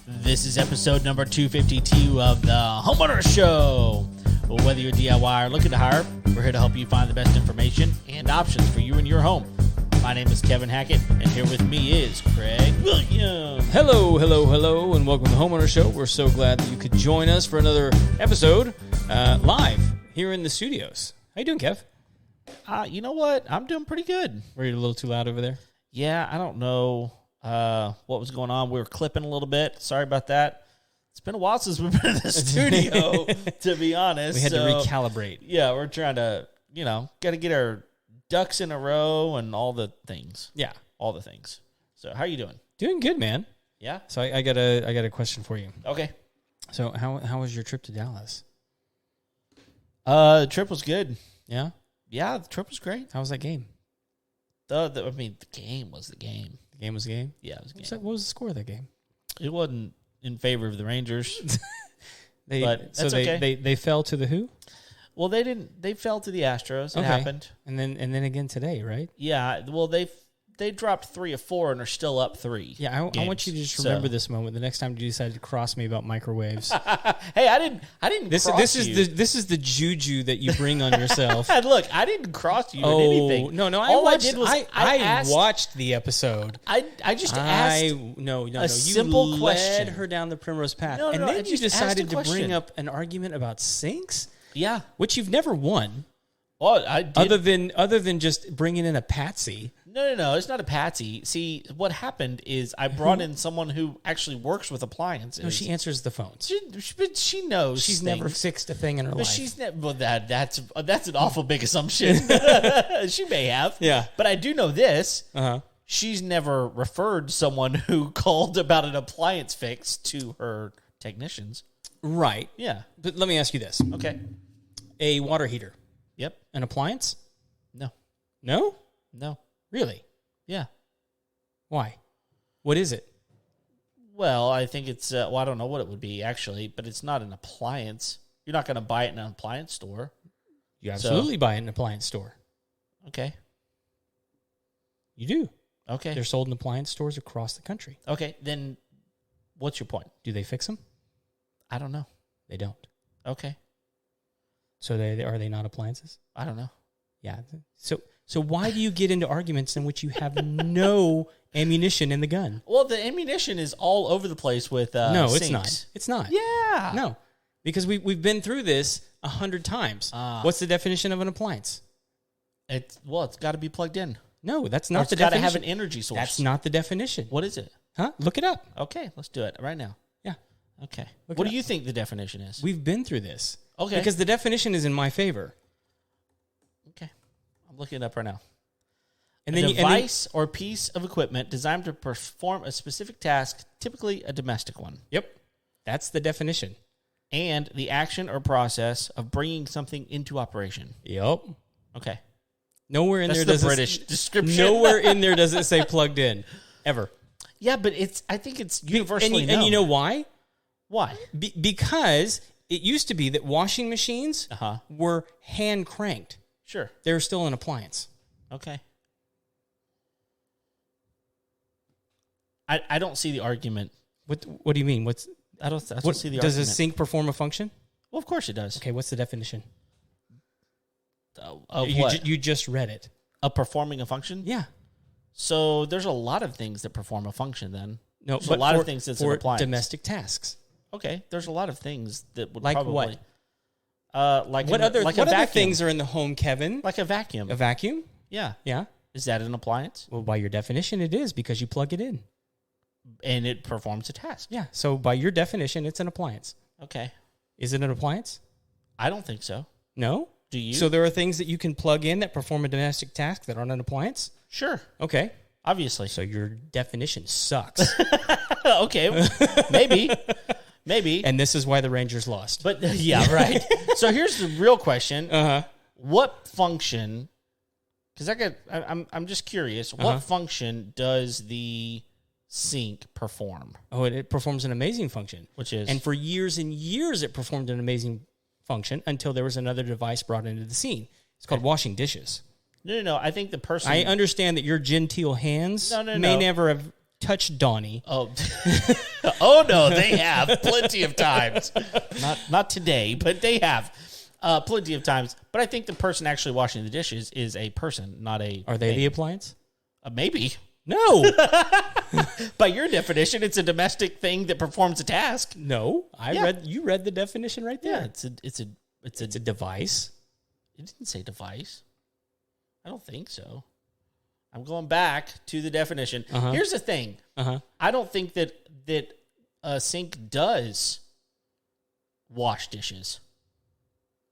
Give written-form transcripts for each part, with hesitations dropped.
This is episode number 252 of the Homeowners Show. Well, whether you're DIY or looking to hire, we're here to help you find the best information and options for you and your home. My name is Kevin Hackett, and here with me is Craig Williams. Hello, and welcome to the Homeowners Show. We're so glad that you could join us for another episode live here in the studios. How you doing, Kev? You know what? I'm doing pretty good. Were you a little too loud over there? Yeah, I don't know what was going on. We were clipping a little bit. Sorry about that. It's been a while since we've been in the studio, to be honest. We had to recalibrate. Yeah, we're trying to, got to get our ducks in a row and all the things. Yeah. All the things. So how are you doing? Doing good, man. Yeah? So I got a question for you. Okay. So how was your trip to Dallas? The trip was good. Yeah? Yeah, the trip was great. How was that game? The game was the game. The game was the game? Yeah, it was the game. What was the score of that game? It wasn't in favor of the Rangers. But that's okay. They fell to the who? Well, they didn't. They fell to the Astros. It happened. And then again today, right? Yeah. Well, they dropped 3 of 4 and are still up 3. Yeah, I want you to just remember this moment. The next time you decide to cross me about microwaves. Hey, I didn't. This you. This is the juju that you bring on yourself. Look, I didn't cross you in anything. No. All I did was I watched the episode. I just asked. No. Simple you question. led her down the primrose path, No, then you decided to question. bring up an argument about sinks. Yeah, which you've never won. Well, I did. Other than just bringing in a patsy. No, it's not a patsy. See, what happened is I brought in someone who actually works with appliances. No, she answers the phones. She knows. She's never fixed a thing in her life. She's never. Well, that's an awful big assumption. She may have. Yeah, but I do know this. Uh-huh. She's never referred someone who called about an appliance fix to her technicians. Right. Yeah. But let me ask you this. Okay. A water heater. Yep. An appliance? No. No? No. Really? Yeah. Why? What is it? Well, I think it's, I don't know what it would be actually, but it's not an appliance. You're not going to buy it in an appliance store. You absolutely buy it in an appliance store. Okay. You do. Okay. They're sold in appliance stores across the country. Okay. Then what's your point? Do they fix them? I don't know. They don't. Okay. So are they not appliances? I don't know. Yeah. So why do you get into arguments in which you have no ammunition in the gun? Well, the ammunition is all over the place with no, sinks. it's not. It's not. Yeah. No, because we've been through this 100 times. What's the definition of an appliance? It's got to be plugged in. No, that's not the definition. It's got to have an energy source. That's not the definition. What is it? Huh? Look it up. Okay, let's do it right now. Yeah. Okay. What do you think the definition is? We've been through this. Okay. Because the definition is in my favor. Okay. I'm looking it up right now. And a then device or piece of equipment designed to perform a specific task, typically a domestic one. Yep. That's the definition. And the action or process of bringing something into operation. Yep. Okay. Nowhere in there does the British description. Nowhere in there does it say plugged in. Ever. Yeah, but I think it's universally known. And you know why? Why? Because it used to be that washing machines were hand cranked. Sure. They're still an appliance. Okay. I don't see the argument. What do you mean? I don't see the argument. Does a sink perform a function? Well, of course it does. Okay, what's the definition? Of what? You just read it. Of performing a function? Yeah. So there's a lot of things that perform a function then. No, there's a lot of things that's an appliance. Domestic tasks. Okay, there's a lot of things that would like probably... what? What other things are in the home, Kevin? Like a vacuum. A vacuum? Yeah. Yeah. Is that an appliance? Well, by your definition, it is because you plug it in. And it performs a task. Yeah. So by your definition, it's an appliance. Okay. Is it an appliance? I don't think so. No? Do you? So there are things that you can plug in that perform a domestic task that aren't an appliance? Sure. Okay. Obviously. So your definition sucks. Okay. Maybe. And this is why the Rangers lost. But yeah, right. So here's the real question. Uh-huh. What function, because I'm just curious, what function does the sink perform? Oh, it performs an amazing function. Which is? And for years and years, it performed an amazing function until there was another device brought into the scene. It's called washing dishes. No. I think the person. I understand that your genteel hands may never have touched Donnie. Oh, oh no, they have plenty of times. Not today, but they have plenty of times. But I think the person actually washing the dishes is a person, not a. Are they the appliance? Maybe. No. By your definition, it's a domestic thing that performs a task. No, you read the definition right there. Yeah, it's a device. It didn't say device. I don't think so. I'm going back to the definition. Here's the thing. I don't think that a sink does wash dishes.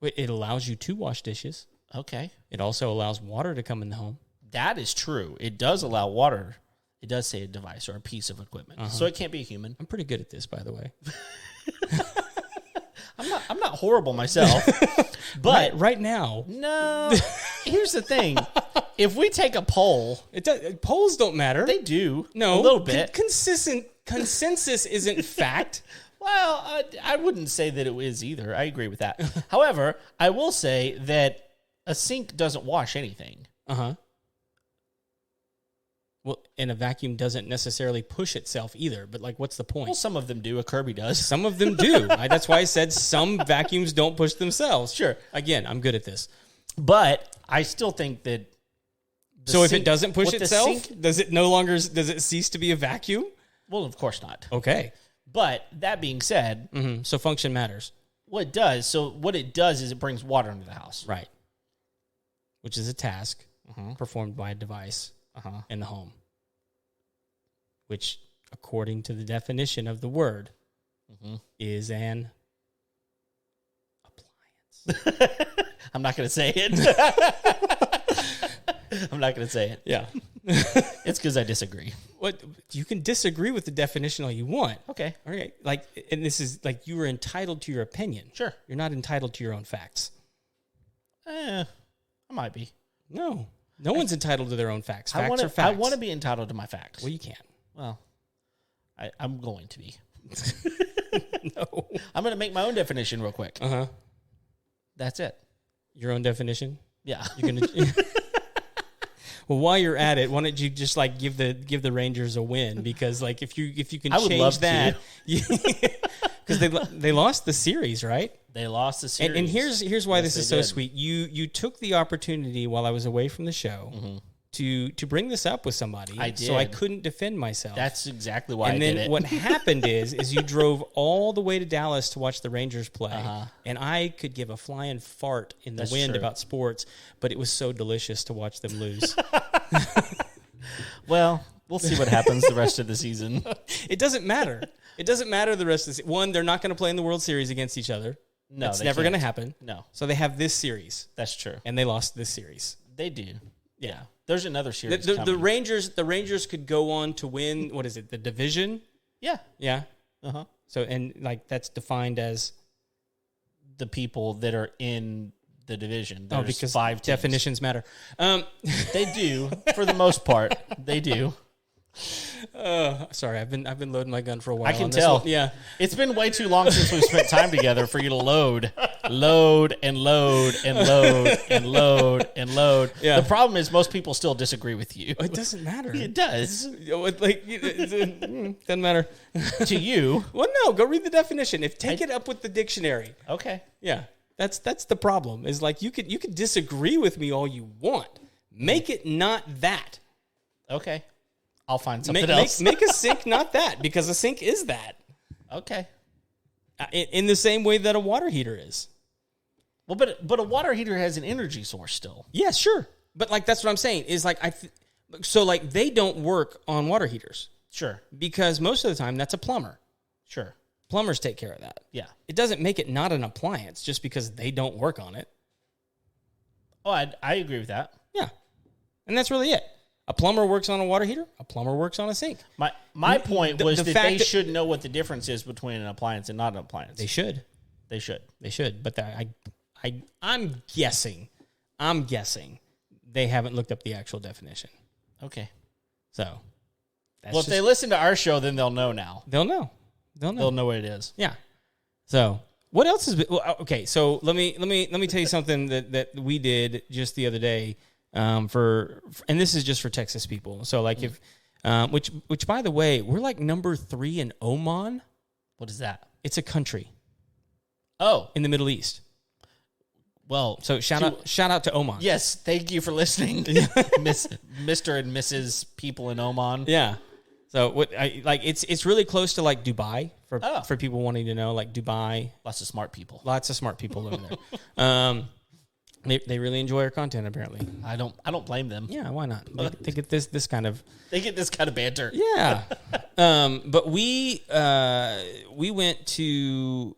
Wait, it allows you to wash dishes. Okay. It also allows water to come in the home. That is true. It does allow water. It does say a device or a piece of equipment. So it can't be a human. I'm pretty good at this, by the way. I'm not horrible myself. But right now. No. Here's the thing. If we take a poll, polls don't matter. They do. No. A little bit. Consensus isn't fact. Well, I wouldn't say that it is either. I agree with that. However, I will say that a sink doesn't wash anything. Well, and a vacuum doesn't necessarily push itself either, but like, what's the point? Well, some of them do. A Kirby does. Some of them do. That's why I said some vacuums don't push themselves. Sure. Again, I'm good at this. But I still think that... So if it doesn't push itself, does it cease to be a vacuum? Well, of course not. Okay. But that being said... So function matters. Well, it does. So what it does is it brings water into the house. Right. Which is a task performed by a device in the home. Which, according to the definition of the word, is an appliance. I'm not going to say it. I'm not going to say it. Yeah. It's because I disagree. What you can disagree with the definition all you want. Okay. All right. Like, and this is like you are entitled to your opinion. Sure. You're not entitled to your own facts. I might be. No one's entitled to their own facts. Facts are facts. I want to be entitled to my facts. Well, you can't. Well, I'm going to be. No. I'm going to make my own definition real quick. That's it. Your own definition? Yeah. You're going to... Well, while you're at it, why don't you just like give the Rangers a win? Because like if you can change that, because they lost the series, right? They lost the series. And here's why this is so sweet. You took the opportunity while I was away from the show to bring this up with somebody. I did. So I couldn't defend myself. That's exactly why I did it. And then what happened is you drove all the way to Dallas to watch the Rangers play. And I could give a flying fart in the wind about sports, but it was so delicious to watch them lose. Well, we'll see what happens the rest of the season. It doesn't matter. It doesn't matter the rest of the season. One, they're not going to play in the World Series against each other. No, that's never going to happen. No. So they have this series. That's true. And they lost this series. They do. Yeah. There's another series the Rangers could go on to win, what is it, the division? Yeah. Yeah. So, and like that's defined as the people that are in the division. There's because 5 teams. Definitions matter. They do, for the most part. They do. Sorry, I've been loading my gun for a while. I can tell. Yeah, it's been way too long since we've spent time together for you to load. Yeah. The problem is most people still disagree with you. It doesn't matter. It does. It doesn't matter to you. Well, no. Go read the definition. Take it up with the dictionary. Okay. Yeah, that's the problem. Is like you could disagree with me all you want. Make it not that. Okay. I'll find something else. Make a sink not that, because a sink is that. Okay. In the same way that a water heater is. Well, but a water heater has an energy source still. Yeah, sure. But like that's what I'm saying is like so like they don't work on water heaters. Sure. Because most of the time that's a plumber. Sure. Plumbers take care of that. Yeah. It doesn't make it not an appliance just because they don't work on it. Oh, I agree with that. Yeah. And that's really it. A plumber works on a water heater. A plumber works on a sink. My point was that they should know what the difference is between an appliance and not an appliance. They should. They should. They should. But I'm guessing they haven't looked up the actual definition. Okay. So. If they listen to our show, then they'll know now. They'll know. They'll know what it is. Yeah. So what else has been? Well, okay. So let me tell you something that we did just the other day. and this is just for Texas people. So like if, which by the way, we're like number 3 in Oman. What is that? It's a country. Oh, in the Middle East. Well, so shout out to Oman. Yes, thank you for listening, Mr. and Mrs. people in Oman. Yeah. So it's really close to like Dubai for people wanting to know, like Dubai. Lots of smart people over there. They really enjoy our content apparently. I don't blame them. Yeah, why not? They get this kind of banter. Yeah. But we went to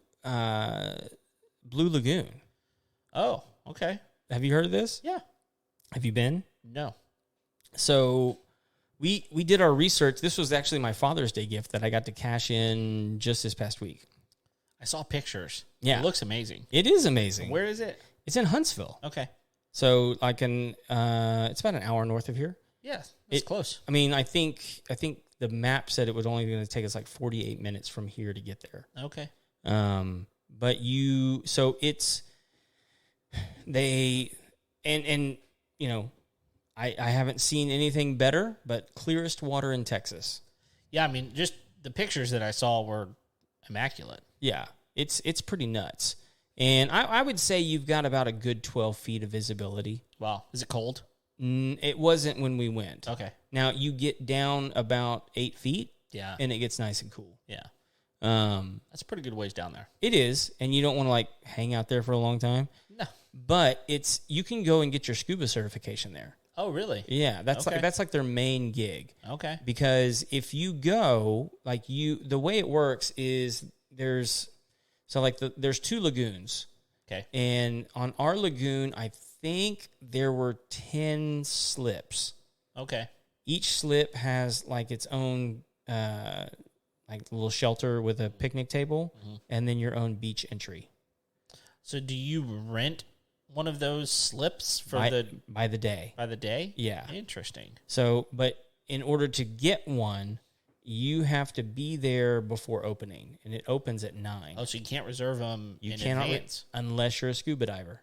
Blue Lagoon. Oh, okay. Have you heard of this? Yeah. Have you been? No. So we did our research. This was actually my Father's Day gift that I got to cash in just this past week. I saw pictures. Yeah. It looks amazing. It is amazing. Where is it? It's in Huntsville. Okay. So it's about an hour north of here. Yeah, it's close. I mean, I think the map said it was only going to take us like 48 minutes from here to get there. Okay. But I haven't seen anything better, but clearest water in Texas. Yeah, I mean, just the pictures that I saw were immaculate. Yeah, it's pretty nuts. And I would say you've got about a good 12 feet of visibility. Wow. Is it cold? It wasn't when we went. Okay. Now, you get down about 8 feet. Yeah. And it gets nice and cool. Yeah. That's a pretty good ways down there. It is, and you don't want to like hang out there for a long time. No. But you can go and get your scuba certification there. Oh, really? Yeah, that's like their main gig. Okay. Because if you go, the way it works is there's 2 lagoons. Okay. And on our lagoon, I think there were 10 slips. Okay. Each slip has like its own like little shelter with a picnic table, and then your own beach entry. So do you rent one of those slips by the day? By the day? Yeah. Interesting. So, but in order to get one, you have to be there before opening, and it opens at 9. Oh, so you can't reserve them in cannot advance? Unless you're a scuba diver.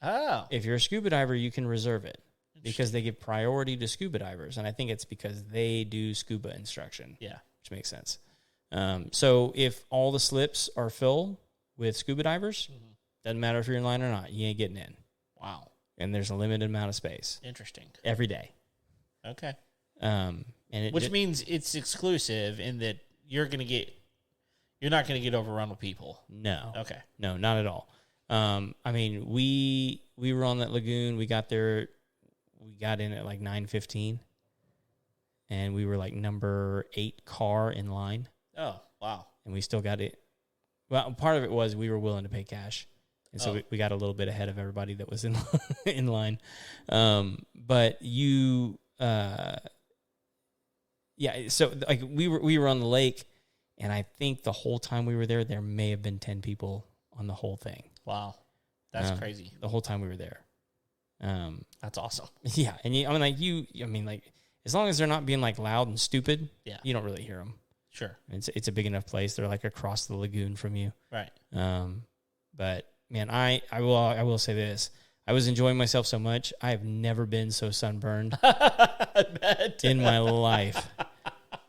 Oh. If you're a scuba diver, you can reserve it because they give priority to scuba divers, and I think it's because they do scuba instruction. Yeah. Which makes sense. So if all the slips are filled with scuba divers, doesn't matter if you're in line or not, you ain't getting in. Wow. And there's a limited amount of space. Interesting. Every day. Okay. Which means it's exclusive in that you're not going to get overrun with people. No. Okay. No, not at all. I mean, we were on that lagoon. We got there. We got in at like 9:15, and we were like number 8 car in line. Oh, wow. And we still got it. Well, part of it was we were willing to pay cash. And so we got a little bit ahead of everybody that was in line. But so like we were on the lake, and I think the whole time we were there may have been 10 people on the whole thing. Wow. That's crazy. The whole time we were there. That's awesome. Yeah. And as long as they're not being like loud and stupid, you don't really hear them. Sure. It's a big enough place. They're like across the lagoon from you. Right. But man, I will say this. I was enjoying myself so much. I have never been so sunburned I bet. in my life.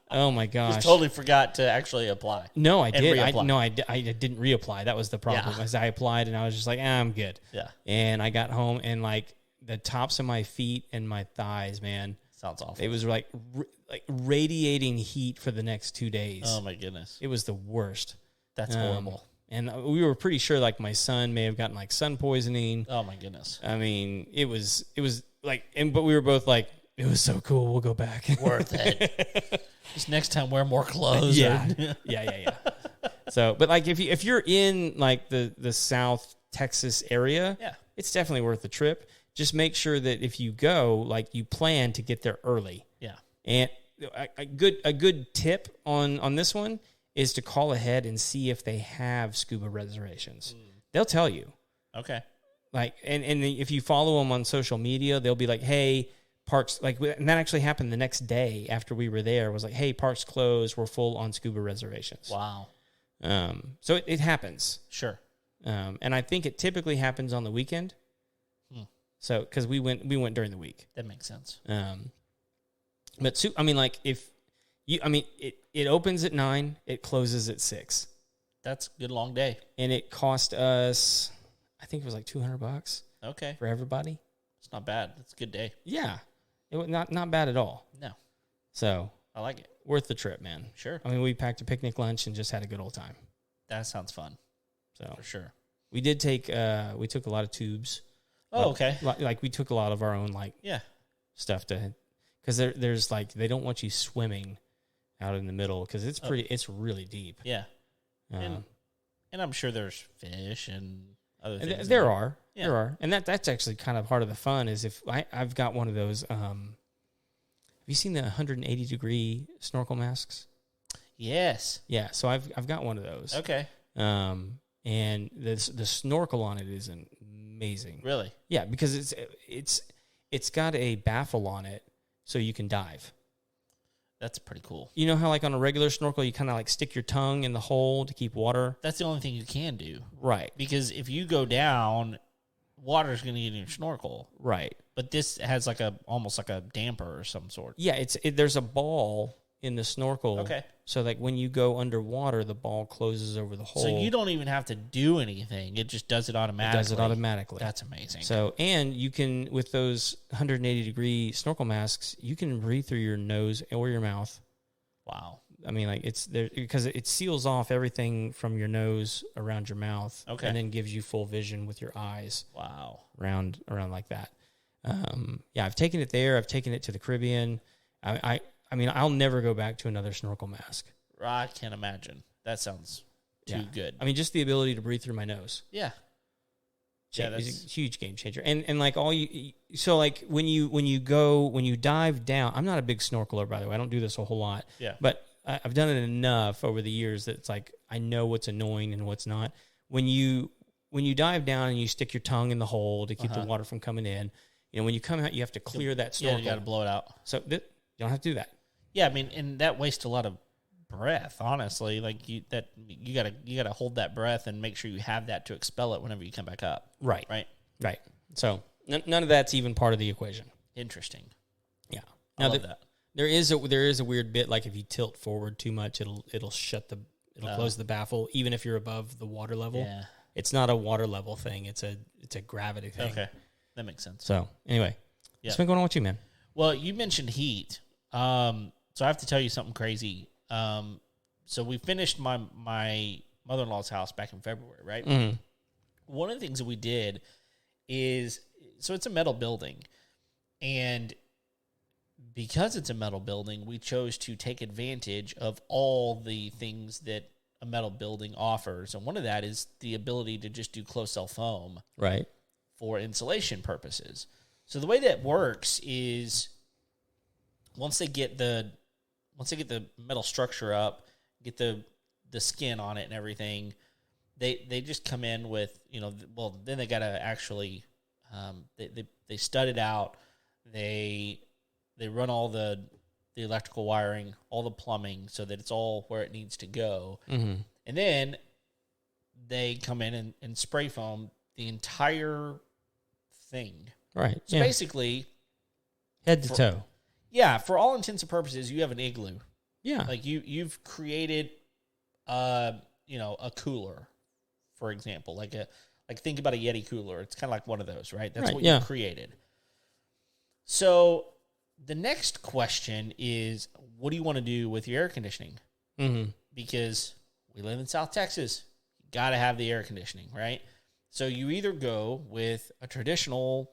Oh my gosh. Just totally forgot to actually apply. No, I did. Reapply. I didn't reapply. That was the problem. As I applied and I was just like, I'm good. Yeah. And I got home and like the tops of my feet and my thighs, man. Sounds awful. It was like radiating heat for the next 2 days. Oh my goodness. It was the worst. That's horrible. And we were pretty sure like my son may have gotten like sun poisoning. Oh my goodness. I mean, it was like, but we were both like, it was so cool. We'll go back. Worth it. Just next time, wear more clothes. Yeah. So, but like if you're in like the South Texas area, it's definitely worth the trip. Just make sure that if you go, like you plan to get there early. Yeah. And a good tip on this one is to call ahead and see if they have scuba reservations. They'll tell you. Okay. Like, and if you follow them on social media, they'll be like, hey, parks, like, and that actually happened the next day after we were there, was like, hey, parks closed, we're full on scuba reservations. Wow. So it happens. Sure. And I think it typically happens on the weekend. So because we went during the week. That makes sense. But I mean, like if you, I mean, it opens at 9, it closes at 6. That's a good long day. And it cost us, I think it was like $200 Okay. for everybody. It's not bad. It's a good day. Yeah. It was not bad at all. No. So I like it. worth the trip, man. Sure. I mean, we packed a picnic lunch and just had a good old time. That sounds fun. So For sure. we did take, we took a lot of tubes. Oh, okay. Like we took a lot of our own stuff to, because there's like, they don't want you swimming out in the middle because it's really deep. Yeah. And I'm sure there's fish and other things. There are. And that's actually kind of part of the fun is if I've got one of those, have you seen the 180-degree snorkel masks? Yes. Yeah. So I've got one of those. Okay. And the snorkel on it is amazing. Really? Yeah, because it's got a baffle on it so you can dive. That's pretty cool. You know how like on a regular snorkel you kind of like stick your tongue in the hole to keep water? That's the only thing you can do. Right. Because if you go down, water's going to get in your snorkel. Right. But this has like almost like a damper or some sort. Yeah, there's a ball in the snorkel. Okay. So like when you go underwater, the ball closes over the hole. So you don't even have to do anything. It just does it automatically. It does it automatically. That's amazing. So, and you can, with those 180-degree snorkel masks, you can breathe through your nose or your mouth. Wow. I mean, like it's there because it seals off everything from your nose around your mouth. Okay. And then gives you full vision with your eyes. Wow. Around like that. Yeah, I've taken it there. I've taken it to the Caribbean. I mean, I'll never go back to another snorkel mask. I can't imagine. That sounds too good. I mean, just the ability to breathe through my nose. Yeah. It's a huge game changer. And like so like when you dive down, I'm not a big snorkeler, by the way. I don't do this a whole lot. Yeah. But I've done it enough over the years that it's like I know what's annoying and what's not. When you dive down and you stick your tongue in the hole to keep the water from coming in, when you come out, you have to clear that snorkel. Yeah, you got to blow it out. So you don't have to do that. Yeah, I mean, and that wastes a lot of breath, honestly. Like you gotta hold that breath and make sure you have that to expel it whenever you come back up. Right. Right. So none of that's even part of the equation. Interesting. Yeah. I love that. There is a weird bit, like if you tilt forward too much, it'll close the baffle, even if you're above the water level. Yeah. It's not a water level thing. It's a gravity thing. Okay. That makes sense. So anyway, what's been going on with you, man? Well, you mentioned heat. So I have to tell you something crazy. So we finished my mother-in-law's house back in February, right? Mm-hmm. One of the things that we did is, so it's a metal building, and because it's a metal building, we chose to take advantage of all the things that a metal building offers. And one of that is the ability to just do closed cell foam. Right. For insulation purposes. So the way that works is once they get the metal structure up, get the skin on it and everything, they just come in with, then they got to actually they stud it out. They run all the electrical wiring, all the plumbing so that it's all where it needs to go. Mm-hmm. And then they come in and spray foam the entire thing. Right. So basically, head to toe. Yeah, for all intents and purposes, you have an igloo. Yeah. Like you've created a cooler, for example. Like think about a Yeti cooler. It's kind of like one of those, right? That's what you created. So the next question is, what do you want to do with your air conditioning? Mm-hmm. Because we live in South Texas. You got to have the air conditioning, right? So you either go with a traditional,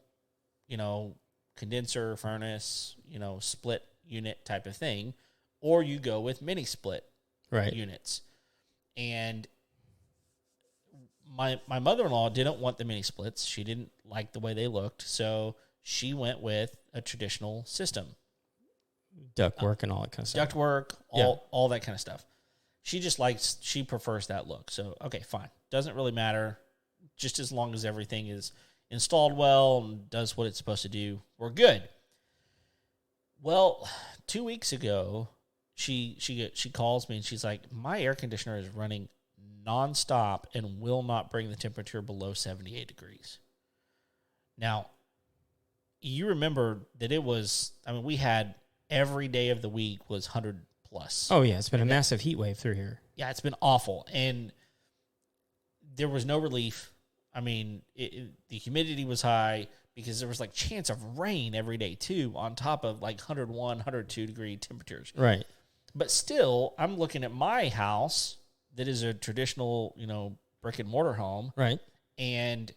condenser, furnace, split unit type of thing, or you go with mini split units. And my mother-in-law didn't want the mini splits. She didn't like the way they looked, so she went with a traditional system. Ductwork and all that kind of stuff. Ductwork, all that kind of stuff. She prefers that look. So, okay, fine. Doesn't really matter. Just as long as everything is installed well and does what it's supposed to do, we're good. Well, 2 weeks ago, she calls me and she's like, my air conditioner is running nonstop and will not bring the temperature below 78 degrees. Now, you remember that it was, I mean, we had every day of the week was 100 plus. Oh, yeah. It's been a massive heat wave through here. Yeah, it's been awful. And there was no relief. I mean, the humidity was high because there was like chance of rain every day too, on top of like 101, 102 degree temperatures. Right. But still, I'm looking at my house that is a traditional, brick and mortar home. Right. And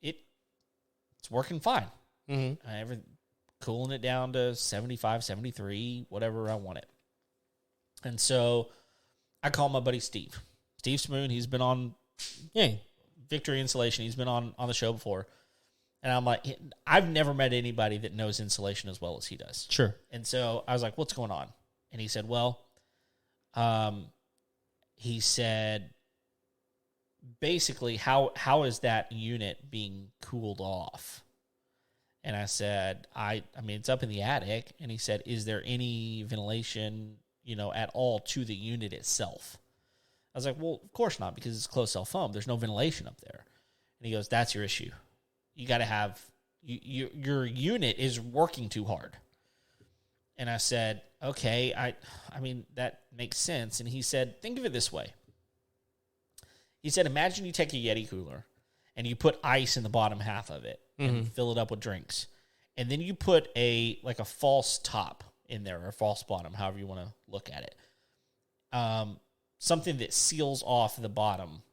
it's working fine. Mm-hmm. Cooling it down to 75, 73, whatever I want it. And so I call my buddy Steve. Steve Smoon, he's been on Victory Insulation. He's been on the show before. And I'm like, I've never met anybody that knows insulation as well as he does. Sure. And so I was like, what's going on? And he said, well, basically, how is that unit being cooled off? And I said, I mean, it's up in the attic. And he said, is there any ventilation, at all to the unit itself? I was like, well, of course not, because it's closed cell foam. There's no ventilation up there. And he goes, that's your issue. You got to have, your unit is working too hard. And I said, okay, I mean, that makes sense. And he said, think of it this way. He said, imagine you take a Yeti cooler and you put ice in the bottom half of it and fill it up with drinks. And then you put a false top in there, or a false bottom, however you want to look at it. Something that seals off the bottom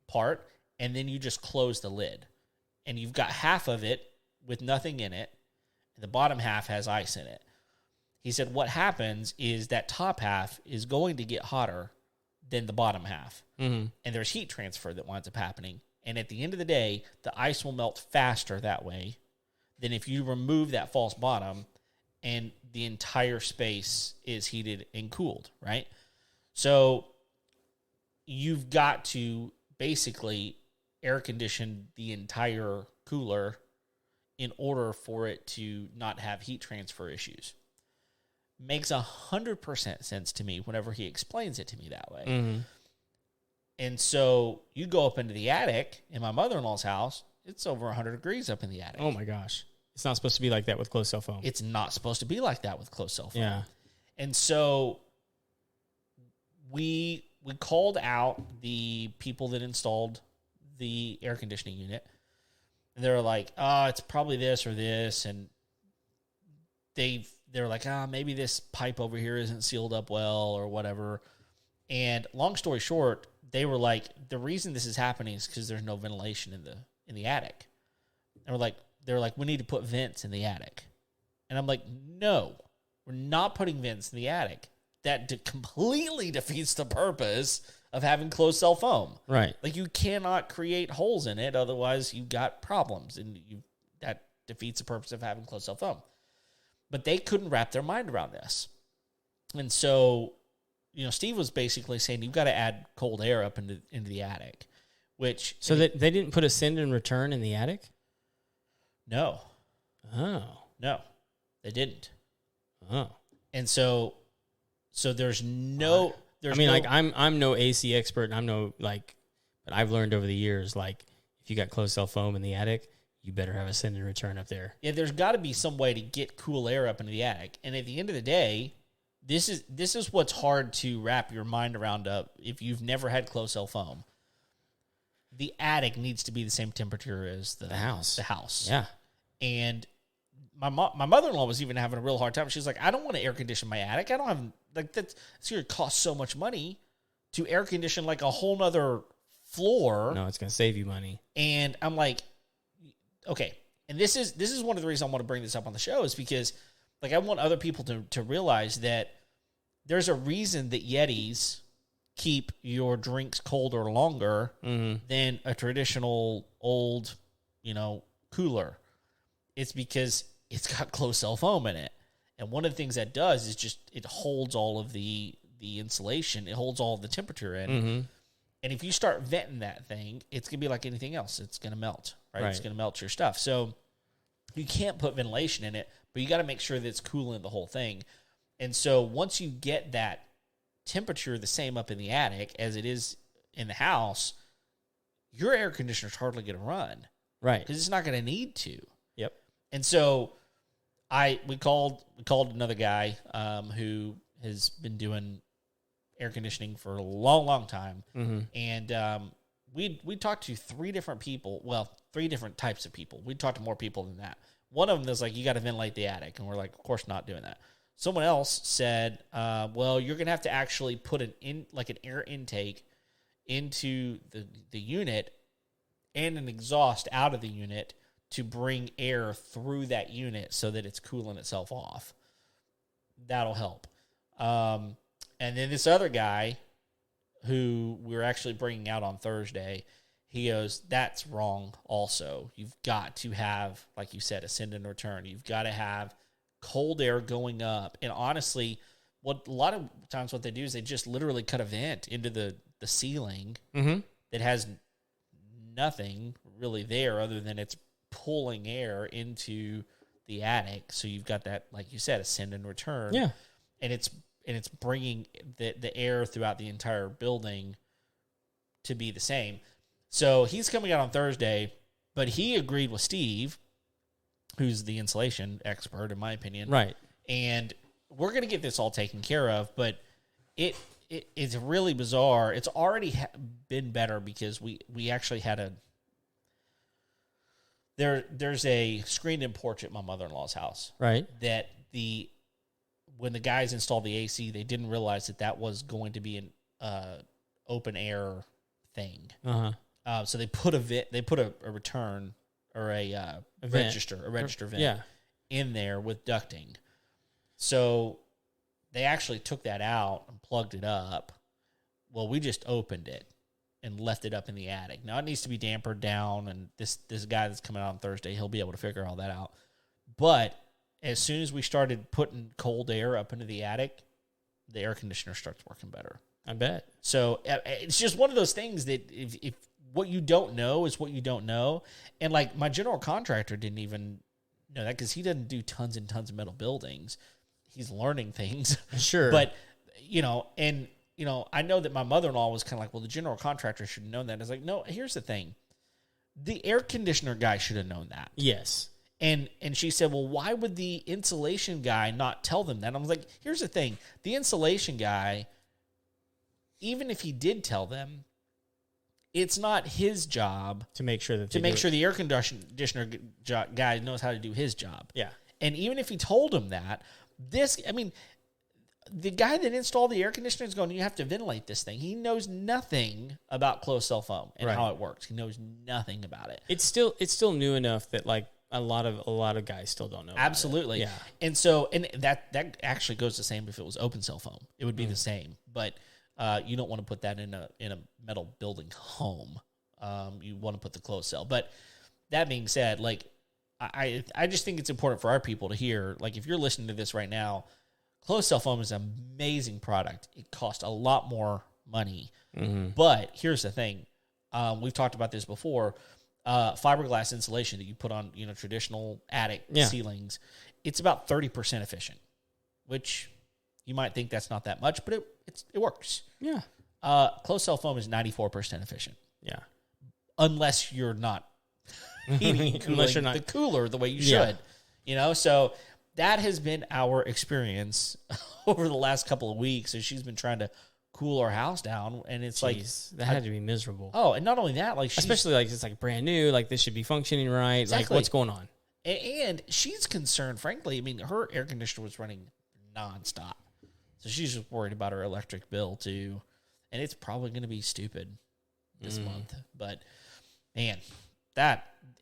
part, and then you just close the lid. And you've got half of it with nothing in it, and the bottom half has ice in it. He said what happens is that top half is going to get hotter than the bottom half. Mm-hmm. And there's heat transfer that winds up happening. And at the end of the day, the ice will melt faster that way than if you remove that false bottom and the entire space is heated and cooled, right? So you've got to basically air condition the entire cooler in order for it to not have heat transfer issues. Makes 100% sense to me whenever he explains it to me that way. Mm-hmm. And so you go up into the attic in my mother-in-law's house, it's over 100 degrees up in the attic. Oh my gosh. It's not supposed to be like that with closed cell foam. It's not supposed to be like that with closed cell foam. Yeah. And so we called out the people that installed the air conditioning unit. And they were like, oh, it's probably this or this. And they're like, maybe this pipe over here isn't sealed up well or whatever. And long story short, they were like, the reason this is happening is because there's no ventilation in the attic. And they're like, we need to put vents in the attic. And I'm like, no, we're not putting vents in the attic. That completely defeats the purpose of having closed cell foam. Right. Like, you cannot create holes in it, otherwise you've got problems, and that defeats the purpose of having closed cell foam. But they couldn't wrap their mind around this. And so, Steve was basically saying, you've got to add cold air up into the attic, which... So they didn't put a send and return in the attic? No. Oh. No, they didn't. Oh. And so there's no... I'm no AC expert, and I'm no, but I've learned over the years, if you got closed cell foam in the attic, you better have a send and return up there. Yeah, there's got to be some way to get cool air up into the attic. And at the end of the day, this is what's hard to wrap your mind around if you've never had closed cell foam. The attic needs to be the same temperature as the house. The house. Yeah. And my mother-in-law was even having a real hard time. She's like, I don't want to air condition my attic. I don't have, that's going to cost so much money to air condition a whole nother floor. No, it's going to save you money. And I'm like, okay. And this is one of the reasons I want to bring this up on the show, is because I want other people to realize that there's a reason that Yetis keep your drinks colder longer than a traditional old, cooler. It's because it's got closed cell foam in it. And one of the things that does is just, it holds all of the insulation. It holds all of the temperature in. Mm-hmm. And if you start venting that thing, it's going to be like anything else. It's going to melt, right? It's going to melt your stuff. So you can't put ventilation in it, but you got to make sure that it's cooling the whole thing. And so once you get that temperature the same up in the attic as it is in the house, your air conditioner's hardly going to run. Right. Because it's not going to need to. Yep. And so we called another guy who has been doing air conditioning for a long time, and we talked to three different people. Well, three different types of people. We talked to more people than that. One of them is like, you got to ventilate the attic, and we're like, of course not doing that. Someone else said, well, you're gonna have to actually put an air intake into the unit and an exhaust out of the unit to bring air through that unit so that it's cooling itself off. That'll help. And then this other guy who we're actually bringing out on Thursday, he goes, that's wrong also. You've got to have, like you said, ascend and return. You've got to have cold air going up. And honestly, a lot of times what they do is they just literally cut a vent into the ceiling that has nothing really there other than it's pulling air into the attic. So you've got that, like you said, ascend and return. Yeah. And it's bringing the air throughout the entire building to be the same. So he's coming out on Thursday, but he agreed with Steve, who's the insulation expert, in my opinion. Right. And we're going to get this all taken care of, but it's really bizarre. It's already been better because we actually had there's a screened-in porch at my mother-in-law's house. Right. That when the guys installed the AC, they didn't realize that was going to be an open air thing. So they put a return or a register vent in there with ducting. So they actually took that out and plugged it up. Well, we just opened it and left it up in the attic. Now it needs to be dampered down, and this guy that's coming out on Thursday, he'll be able to figure all that out. But as soon as we started putting cold air up into the attic, the air conditioner starts working better. I bet. So it's just one of those things that if what you don't know is what you don't know. And like my general contractor didn't even know that because he doesn't do tons and tons of metal buildings. He's learning things. Sure. But, I know that my mother-in-law was kind of like, well, the general contractor should have known that. I was like, no, here's the thing. The air conditioner guy should have known that. Yes. And she said, well, why would the insulation guy not tell them that? I was like, here's the thing. The insulation guy, even if he did tell them, it's not his job to make sure that the air conditioner guy knows how to do his job. Yeah. And even if he told him that, the guy that installed the air conditioner is going, you have to ventilate this thing. He knows nothing about closed cell foam and how it works. He knows nothing about it. It's still new enough that like a lot of guys still don't know. Absolutely. Yeah. And so, and that actually goes the same if it was open cell foam. It would be the same, but you don't want to put that in a metal building home. You want to put the closed cell. But that being said, like I just think it's important for our people to hear, like if you're listening to this right now, closed cell foam is an amazing product. It costs a lot more money. But here's the thing. We've talked about this before. Fiberglass insulation that you put on, traditional attic ceilings, it's about 30% efficient, which you might think that's not that much, but it works. Yeah. Closed cell foam is 94% efficient. Yeah. Unless you're not heating and cooling the cooler the way you should. So that has been our experience over the last couple of weeks as she's been trying to cool our house down, and it's that had to be miserable. Oh, and not only that, like especially like it's like brand new, like this should be functioning right. Exactly. Like what's going on? And she's concerned, frankly. I mean, her air conditioner was running nonstop, so she's just worried about her electric bill too, and it's probably going to be stupid this month. But man,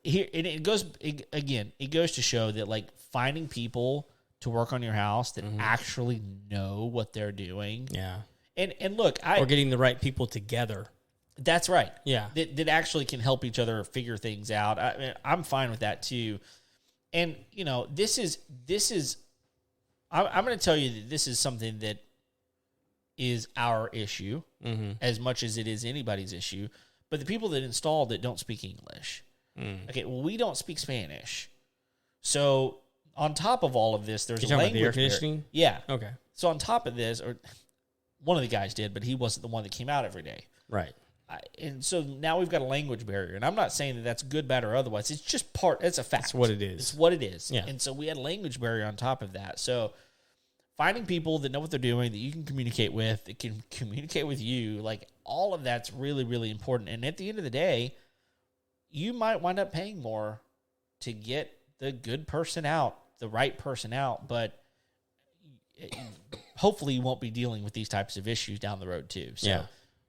it goes to show that like finding people to work on your house that actually know what they're doing. Yeah. And look, or getting the right people together. That's right. Yeah. That actually can help each other figure things out. I'm fine with that too. And, this is I'm going to tell you that this is something that is our issue as much as it is anybody's issue. But the people that installed it don't speak English. Okay, well, we don't speak Spanish. So on top of all of this, there's a language about the air conditioning? Yeah. Okay. So on top of this, or one of the guys did, but he wasn't the one that came out every day. Right. and so now we've got a language barrier, and I'm not saying that that's good, bad, or otherwise. It's just it's a fact. It's what it is. It's what it is. Yeah. And so we had a language barrier on top of that. So finding people that know what they're doing, that you can communicate with, that can communicate with you, like all of that's really, really important. And at the end of the day, you might wind up paying more to get the good person out, the right person out, but hopefully you won't be dealing with these types of issues down the road too. So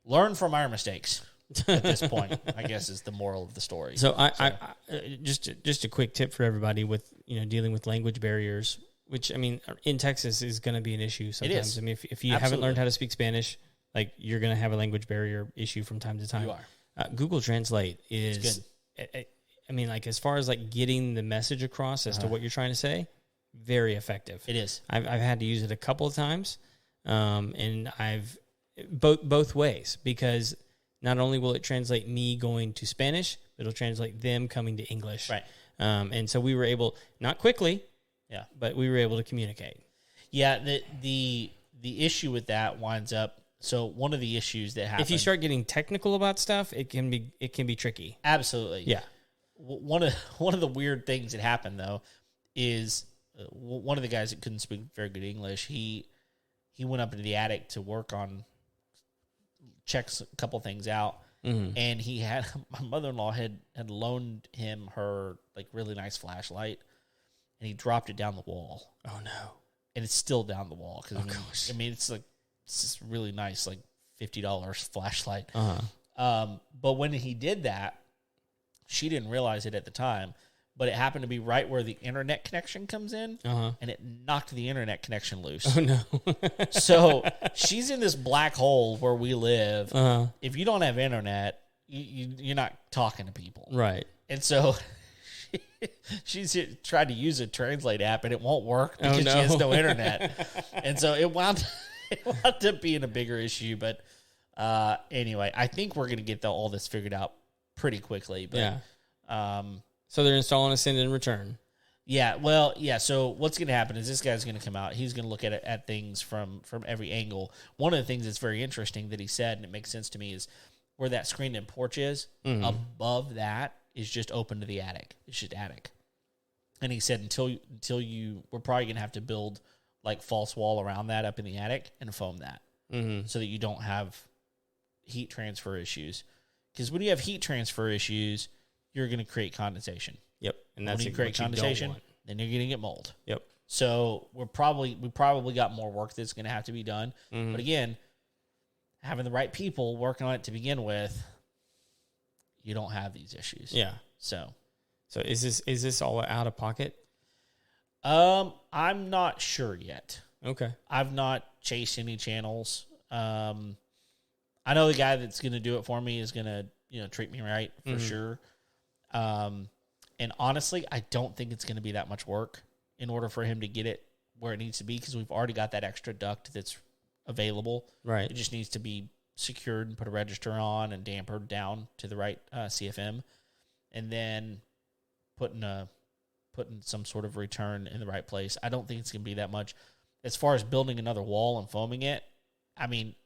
learn from our mistakes at this point, I guess, is the moral of the story. So I just a quick tip for everybody with, dealing with language barriers, which, I mean, in Texas is going to be an issue sometimes. It is. I mean, if you haven't learned how to speak Spanish, like, you're going to have a language barrier issue from time to time. You are. Google Translate is good. I mean, like, as far as like getting the message across as to what you're trying to say, very effective. It is. I've had to use it a couple of times, and I've both ways, because not only will it translate me going to Spanish, but it'll translate them coming to English. Right. And so we were able, not quickly, but we were able to communicate. Yeah. The issue with that winds up. So one of the issues that happens, if you start getting technical about stuff, it can be tricky. Absolutely. Yeah. One of the weird things that happened though is one of the guys that couldn't speak very good English. He went up into the attic to work on checks a couple things out, and he had my mother-in-law had loaned him her like really nice flashlight, and he dropped it down the wall. Oh no! And it's still down the wall because gosh. I mean it's like it's this really nice like $50 flashlight. Uh-huh. But when he did that, she didn't realize it at the time, but it happened to be right where the internet connection comes in, and it knocked the internet connection loose. Oh, no. So she's in this black hole where we live. If you don't have internet, you're not talking to people. Right. And so she's tried to use a translate app, and it won't work because she has no internet. And so it wound up being a bigger issue. But anyway, I think we're going to get all this figured out pretty quickly. But, so they're installing a send and return. Yeah, well, yeah. So what's going to happen is this guy's going to come out. He's going to look at things from every angle. One of the things that's very interesting that he said, and it makes sense to me, is where that screened-in porch is, above that is just open to the attic. It's just attic. And he said we're probably going to have to build like false wall around that up in the attic and foam that so that you don't have heat transfer issues. Because when you have heat transfer issues, you're going to create condensation. Yep, and that's when you create condensation, then you're going to get mold. Yep. So we probably got more work that's going to have to be done. But again, having the right people working on it to begin with, you don't have these issues. Yeah. So is this all out of pocket? I'm not sure yet. Okay. I've not chased any channels. I know the guy that's going to do it for me is going to, treat me right for sure. And honestly, I don't think it's going to be that much work in order for him to get it where it needs to be, because we've already got that extra duct that's available. Right. It just needs to be secured and put a register on and dampered down to the right CFM, and then putting some sort of return in the right place. I don't think it's going to be that much. As far as building another wall and foaming it, I mean,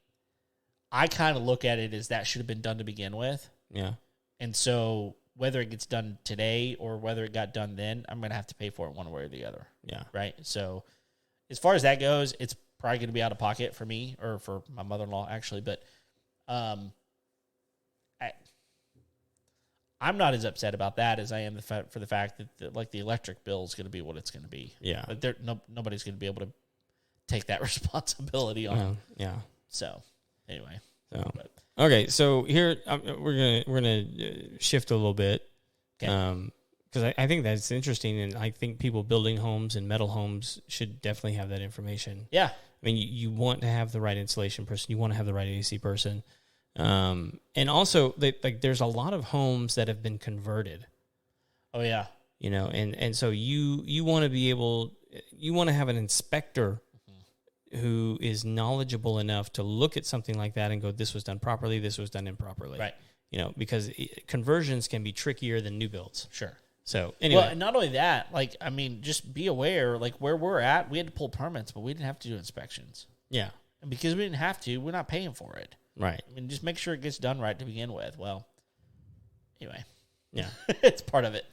I kind of look at it as that should have been done to begin with. Yeah. And so whether it gets done today or whether it got done then, I'm going to have to pay for it one way or the other. Yeah. Right? So as far as that goes, it's probably going to be out of pocket for me, or for my mother-in-law, actually. But I'm not as upset about that as I am for the fact that the electric bill is going to be what it's going to be. Yeah. But nobody's going to be able to take that responsibility on. Yeah. So anyway. Okay, so here we're gonna shift a little bit, because I think that's interesting, and I think people building homes and metal homes should definitely have that information. Yeah, I mean, you want to have the right insulation person, you want to have the right AC person, and also there's a lot of homes that have been converted. Oh yeah, and so you want to be able, you want to have an inspector who is knowledgeable enough to look at something like that and go, this was done properly, this was done improperly. Right. Because conversions can be trickier than new builds. Sure. So anyway. Well, and not only that, just be aware, where we're at, we had to pull permits, but we didn't have to do inspections. Yeah. And because we didn't have to, we're not paying for it. Right. I mean, just make sure it gets done right to begin with. Well, anyway. Yeah. It's part of it.